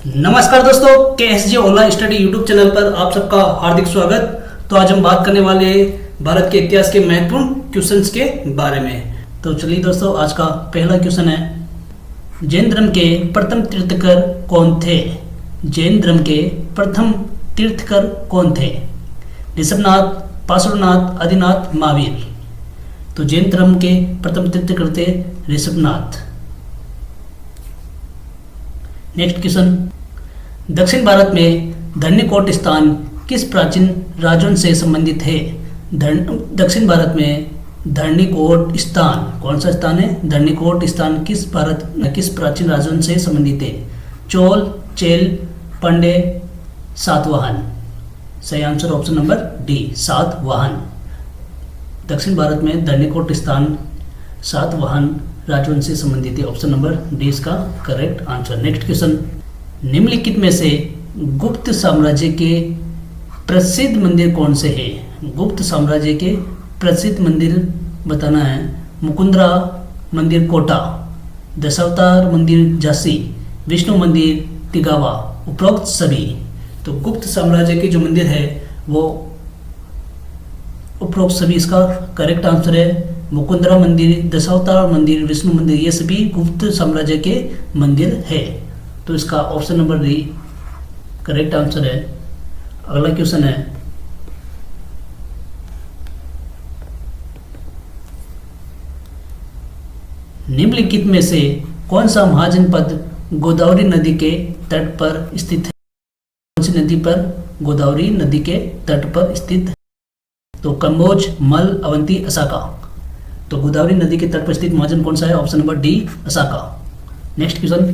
नमस्कार दोस्तों, KSG online study YouTube channel पर आप सबका हार्दिक स्वागत। तो आज हम बात करने वाले भारत के इतिहास के महत्वपूर्ण क्वेश्चंस के बारे में। तो चलिए दोस्तों, आज का पहला क्वेश्चन है, जैन धर्म के प्रथम तीर्थकर कौन थे? जैन धर्म के प्रथम तीर्थकर कौन थे? ऋषभनाथ, पार्श्वनाथ, आदिनाथ, महावीर। तो जैन धर्म के प्रथम तीर्थकर थे ऋषभनाथ। नेक्स्ट क्वेश्चन, दक्षिण भारत में धरणीकोट स्थान किस प्राचीन राजवंश से संबंधित है? दक्षिण भारत में धरणीकोट स्थान कौन सा स्थान है? धरणीकोट स्थान किस प्राचीन राजवंश से संबंधित है? चोल, चेल, पांड्य, सातवाहन। सही answer option number D, Satavahana. दक्षिण भारत में धरणीकोट स्थान सातवाहन राजवंश से संबंधित है। ऑप्शन नंबर डी इसका करेक्ट आंसर। नेक्स्ट क्वेश्चन, निम्नलिखित में से गुप्त साम्राज्य के प्रसिद्ध मंदिर कौन से हैं? गुप्त साम्राज्य के प्रसिद्ध मंदिर बताना है। मुकुंदरा मंदिर कोटा, दशावतार मंदिर झांसी, विष्णु मंदिर तिगावा, उपरोक्त सभी। तो गुप्त साम्राज्य के जो मंदिर है वो उपरोक्त सभी इसका करेक्ट आंसर है। मुकुंदरा मंदिर, दशावतार मंदिर, विष्णु मंदिर, ये सभी गुप्त साम्राज्य के मंदिर है। तो इसका option number D correct answer है। अगला क्वेश्चन है, निम्नलिखित में से कौन सा महाजनपद गोदावरी नदी के तट पर स्थित है? कौन सी नदी पर? गोदावरी नदी के तट पर स्थित है। तो कम्बोज, मल, अवंती, असाका। तो गोदावरी नदी के तट पर स्थित महाजन कौन सा है? Option number D, Osaka. Next question,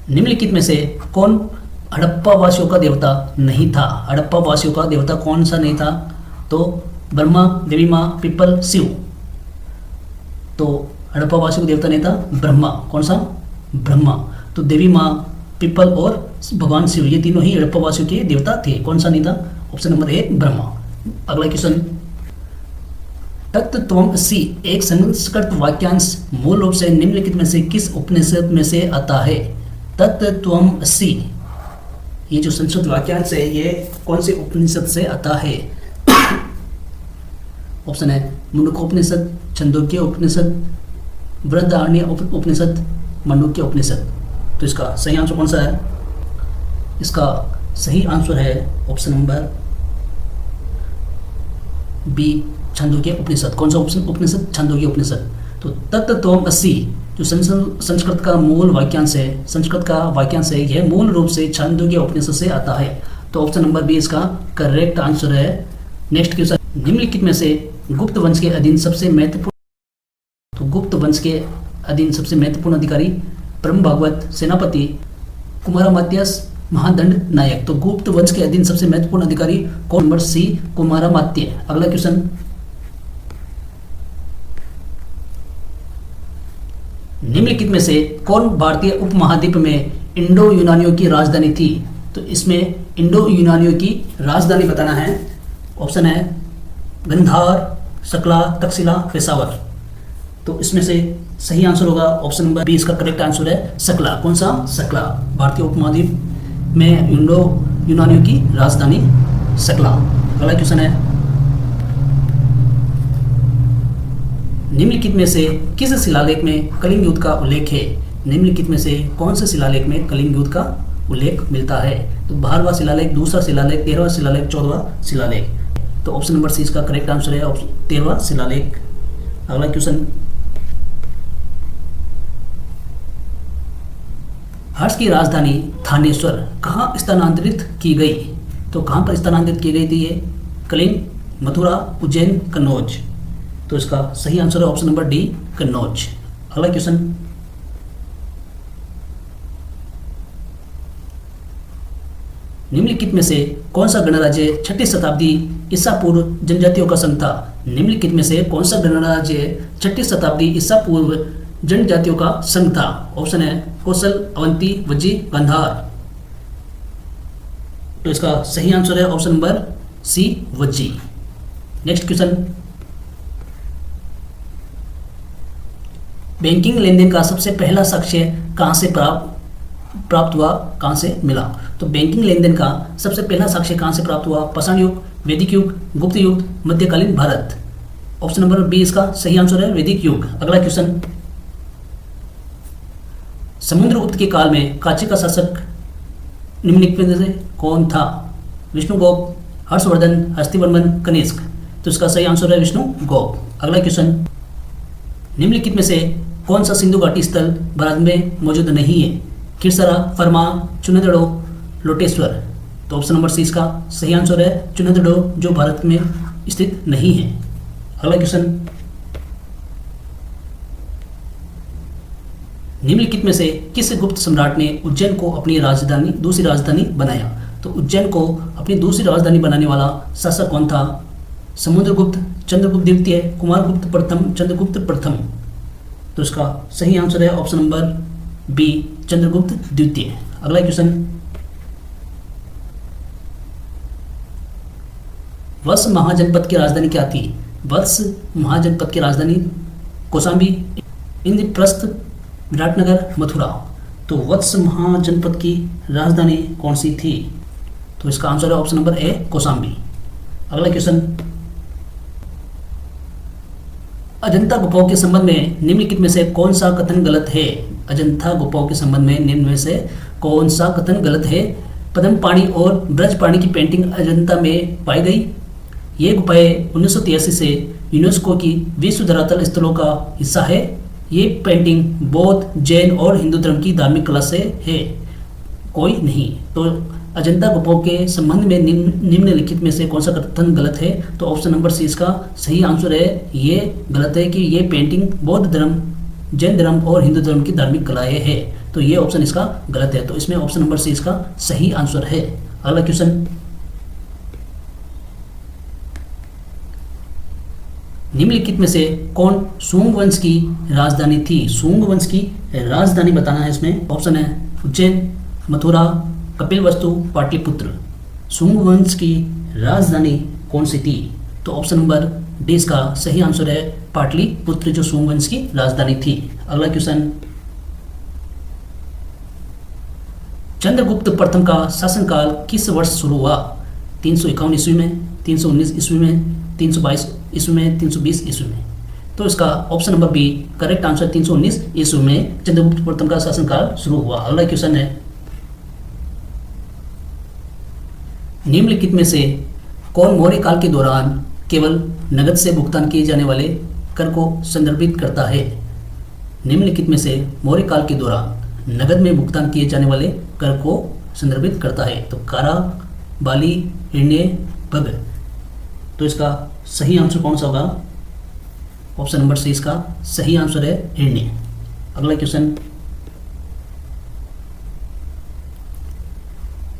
निम्नलिखित में से कौन हड़प्पा वासियों का देवता नहीं था? हड़प्पा वासियों का देवता कौन सा नहीं था? तो ब्रह्मा, देवी माँ, पिपल, शिव। तो हड़प्पा वासियों का देवता नहीं था ब्रह्मा। कौन सा? ब्रह्मा। तो देवी माँ, पिपल और भगवान शिव, ये तीनों ही हड़प्पा वासियों के देवता थे। कौन सा नहीं था? Option number A, Brahma. अगला क्वेश्चन, तत्त्वमसि एक संस्कृत वाक्यांश मूल रूप से निम्नलिखित में से किस उपनिषद में से आता है? तत्त्वमसि, ये जो संस्कृत वाक्यांश है ये कौन से उपनिषद से आता है? ऑप्शन है मुंडकोपनिषद, छंदोग्य उपनिषद, बृहदारण्य उपनिषद, मांडुक्य उपनिषद। तो इसका सही आंसर कौन सा है? इसका सही आंसर है ऑप्शन नंबर बी, छंदोग्य उपनिषद। कौन सा ऑप्शन? उपनिषद, छंदोग्य उपनिषद। तो तत्त्वमसि जो संस्कृत का मूल वाक्यांश है, संस्कृत का वाक्यांश है, यह मूल रूप से छंदोग्य उपनिषद से आता है। तो ऑप्शन नंबर बी इसका करेक्ट आंसर है। नेक्स्ट क्वेश्चन, निम्नलिखित में से गुप्त वंश के अधीन सबसे महत्वपूर्ण, तो गुप्त वंश के अधीन सबसे महत्वपूर्ण अधिकारी ब्रह्म भागवत, सेनापति, कुमारामात्य, महादंड नायक। तो गुप्त वंश के अधीन सबसे महत्वपूर्ण अधिकारी कौन? नंबर सी, कुमारामात्य। अगला क्वेश्चन, निम्नलिखित में से कौन भारतीय उपमहाद्वीप में इंडो यूनानियों की राजधानी थी? तो इसमें इंडो यूनानियों की राजधानी बताना है। ऑप्शन है गंधार, सकला, तक्षशिला, पेशावर। तो इसमें से सही आंसर होगा ऑप्शन नंबर बी, इसका करेक्ट आंसर है सकला। कौन सा? सकला। भारतीय उपमहाद्वीप में इंडो यूनानियों की राजधानी सकला। अगला क्वेश्चन है, निम्नलिखित में से किस शिलालेख में कलिंग युद्ध का उल्लेख है? निम्नलिखित में से कौन से शिलालेख में कलिंग युद्ध का उल्लेख मिलता है? तो 12वां शिलालेख, दूसरा शिलालेख, 13वां शिलालेख, 14वां शिलालेख। तो ऑप्शन नंबर सी इसका करेक्ट आंसर है 13वां शिलालेख। अगला क्वेश्चन, हर्ष की राजधानी थानेश्वर कहाँ स्थानांतरित की गई? तो कहाँ पर स्थानांतरित की गई थी ये? कलिंग, मथुरा, उज्जैन, कन्नौज। तो इसका सही आंसर है ऑप्शन नंबर डी, कन्नौज। अगला क्वेश्चन, निम्नलिखित में से कौन सा गणराज्य 6ठी शताब्दी ईसा पूर्व जनजातियों का संघ था? निम्नलिखित में से कौन सा गणराज्य 6ठी शताब्दी ईसा पूर्व जनजातियों का संघ था? ऑप्शन है कौशल, अवंती, वज्जी, गांधार। तो इसका सही आंसर है option number C, Vajji. Next question, banking लेन देन का सबसे पहला साक्ष्य कहाँ से प्राप्त हुआ, कहाँ से मिला? तो बैंकिंग लेन देन का सबसे पहला साक्ष्य कहाँ से प्राप्त हुआ? पाषाण युग, वैदिक युग, गुप्त युग, मध्यकालीन भारत। ऑप्शन नंबर बी इसका सही आंसर है, वैदिक युग। अगला क्वेश्चन, समुद्रगुप्त के काल में काशी का शासक निम्नलिखित में से कौन था? विष्णुगुप्त, हर्षवर्धन, हस्तिवर्मन, कनिष्क। तो इसका सही आंसर है विष्णुगुप्त। अगला क्वेश्चन, निम्नलिखित में से कौन सा सिंधु घाटी स्थल भारत में मौजूद नहीं है? खिरसरा, फरमा, चुनादड़ो, लोटेश्वर। तो ऑप्शन नंबर सी इसका सही आंसर है, चुनादड़ो, जो भारत में स्थित नहीं है। अगला क्वेश्चन, निम्नलिखित में से किस गुप्त सम्राट ने उज्जैन को अपनी दूसरी राजधानी बनाया? तो उज्जैन को अपनी दूसरी राजधानी बनाने वाला शासक कौन था? समुद्रगुप्त, चंद्रगुप्त द्वितीय, कुमारगुप्त प्रथम, चंद्रगुप्त प्रथम। तो इसका सही आंसर है ऑप्शन नंबर बी, चंद्रगुप्त द्वितीय। अगला क्वेश्चन, वत्स महाजनपद की राजधानी क्या थी? वत्स महाजनपद की राजधानी कौशाम्बी, इंद्रप्रस्थ, विराटनगर, मथुरा। तो वत्स महाजनपद की राजधानी कौन सी थी? तो इसका आंसर है ऑप्शन नंबर ए, कौशाम्बी। अगला क्वेश्चन, अजंता गुफाओं के संबंध में निम्नलिखित में से कौन सा कथन गलत है? अजंता गुफाओं के संबंध में निम्न में से कौन सा कथन गलत है? पद्मपाणि और ब्रजपाणि की पेंटिंग अजंता में पाई गई। ये गुफाएं 1983 से यूनेस्को की विश्व धरातल स्थलों का हिस्सा है। ये पेंटिंग बौद्ध, जैन और हिंदू धर्म की धार्मिक कला से है। कोई नहीं। तो अजंता गुफाओं के संबंध में निम्नलिखित में से कौन सा कथन गलत है? तो ऑप्शन नंबर सी इसका सही आंसर है। ये गलत है कि ये पेंटिंग बौद्ध धर्म, जैन धर्म और हिंदू धर्म की धार्मिक कलाएं है। तो ये ऑप्शन इसका गलत है। तो इसमें ऑप्शन नंबर सी इसका सही आंसर है। अगला क्वेश्चन, निम्नलिखित में से कौन सुंग वंश की राजधानी थी? सुंग वंश की राजधानी बताना है इसमें। ऑप्शन है उज्जैन, मथुरा, कपिलवस्तु, पाटलिपुत्र। सुंग वंश की राजधानी कौन सी थी? तो ऑप्शन नंबर डी इसका सही आंसर है, पाटलिपुत्र, जो सुंग वंश की राजधानी थी। अगला क्वेश्चन, चंद्रगुप्त प्रथम का शासनकाल किस वर्ष शुरू हुआ? 351 ईस्वी में, 319 ईस्वी में, 322 ईस्वी में, 320 ईस्वी में। तो इसका option number B correct answer 319 ईस्वी में चंद्रगुप्त प्रथम का शासनकाल शुरू हुआ। अगला क्वेश्चन है, निम्नलिखित में से कौन मौर्य काल के दौरान केवल नगद से भुगतान किए जाने वाले कर को संदर्भित करता है? निम्नलिखित में से मौर्य काल के दौरान नगद में भुगतान किए जाने वाले कर को संदर्भित करता है? तो कारा, बाली, हिरण्य, भग। तो इसका सही आंसर कौन सा होगा? ऑप्शन नंबर सी इसका सही आंसर है, हिरण्य। अगला क्वेश्चन,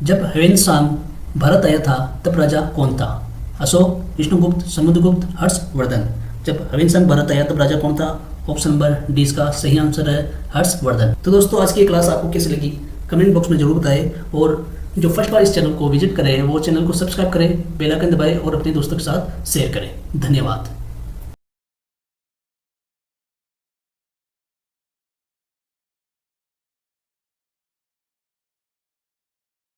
जब ह्वेनसांग भारत आया था तब राजा कौन था? अशोक, विष्णुगुप्त, समुद्रगुप्त, हर्षवर्धन। जब ह्वेनसांग भारत आया तब राजा कौन था? ऑप्शन नंबर डी इसका सही आंसर है, हर्षवर्धन। तो दोस्तों, आज की क्लास आपको कैसी लगी कमेंट बॉक्स में जरूर बताएं, और जो फर्स्ट बार इस चैनल को विजिट करें वो चैनल को सब्सक्राइब करें, बेल आइकन दबाएं और अपने दोस्तों के साथ शेयर करें। धन्यवाद।